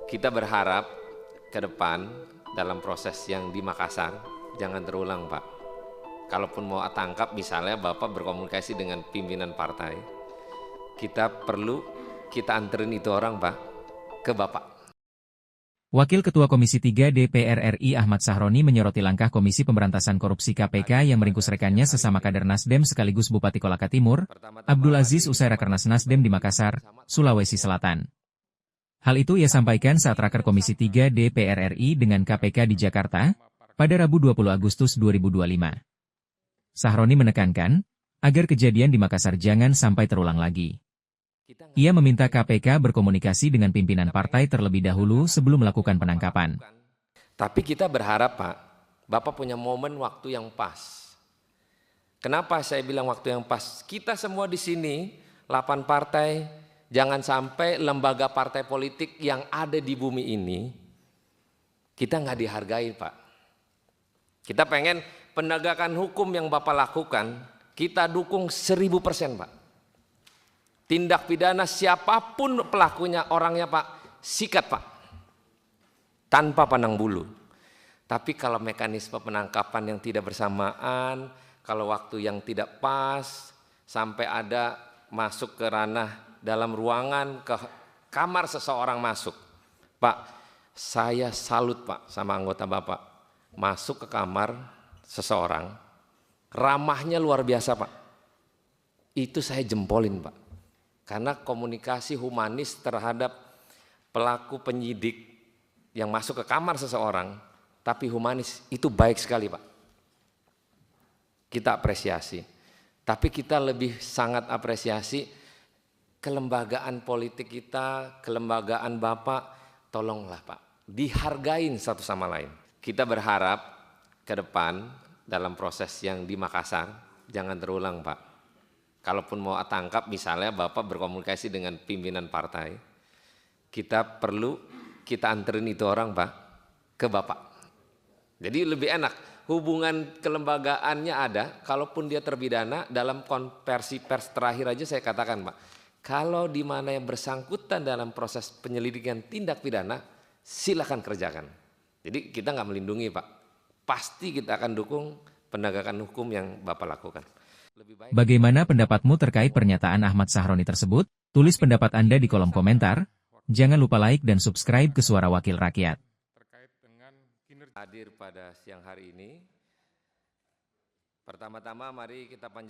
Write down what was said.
Kita berharap ke depan dalam proses yang di Makassar jangan terulang, Pak. Kalaupun mau tangkap misalnya Bapak berkomunikasi dengan pimpinan partai, kita anterin itu orang, Pak, ke Bapak. Wakil Ketua Komisi 3 DPR RI Ahmad Sahroni menyoroti langkah Komisi Pemberantasan Korupsi KPK yang meringkus rekannya sesama kader Nasdem sekaligus Bupati Kolaka Timur, Abdul Aziz usai Rakernas Nasdem di Makassar, Sulawesi Selatan. Hal itu ia sampaikan saat Raker Komisi 3 DPR RI dengan KPK di Jakarta, pada Rabu 20 Agustus 2025. Sahroni menekankan, agar kejadian di Makassar jangan sampai terulang lagi. Ia meminta KPK berkomunikasi dengan pimpinan partai terlebih dahulu sebelum melakukan penangkapan. Tapi kita berharap, Pak, Bapak punya momen waktu yang pas. Kenapa saya bilang waktu yang pas? Kita semua di sini, 8 partai, jangan sampai lembaga partai politik yang ada di bumi ini, kita nggak dihargai, Pak. Kita pengen penegakan hukum yang Bapak lakukan, kita dukung 1000%, Pak. Tindak pidana siapapun pelakunya, orangnya, Pak, sikat, Pak. Tanpa pandang bulu. Tapi kalau mekanisme penangkapan yang tidak bersamaan, kalau waktu yang tidak pas, sampai ada masuk ke ranah dalam ruangan, ke kamar seseorang masuk. Pak, saya salut, Pak, sama anggota Bapak. Masuk ke kamar seseorang, ramahnya luar biasa, Pak. Itu saya jempolin, Pak. Karena komunikasi humanis terhadap pelaku penyidik yang masuk ke kamar seseorang, tapi humanis, itu baik sekali, Pak. Kita apresiasi. Tapi kita lebih sangat apresiasi kelembagaan politik kita, kelembagaan Bapak, tolonglah, Pak, dihargain satu sama lain. Kita berharap ke depan dalam proses yang di Makassar jangan terulang, Pak. Kalaupun mau tangkap misalnya Bapak berkomunikasi dengan pimpinan partai, kita anterin itu orang, Pak, ke Bapak. Jadi lebih enak, hubungan kelembagaannya ada, kalaupun dia terpidana, dalam konversi pers terakhir aja saya katakan, Pak, kalau di mana yang bersangkutan dalam proses penyelidikan tindak pidana, silakan kerjakan. Jadi kita nggak melindungi, Pak. Pasti kita akan dukung penegakan hukum yang Bapak lakukan. Bagaimana pendapatmu terkait pernyataan Ahmad Sahroni tersebut? Tulis pendapat Anda di kolom komentar. Jangan lupa like dan subscribe ke Suara Wakil Rakyat. Hadir pada siang hari ini. Pertama-tama mari kita panjatkan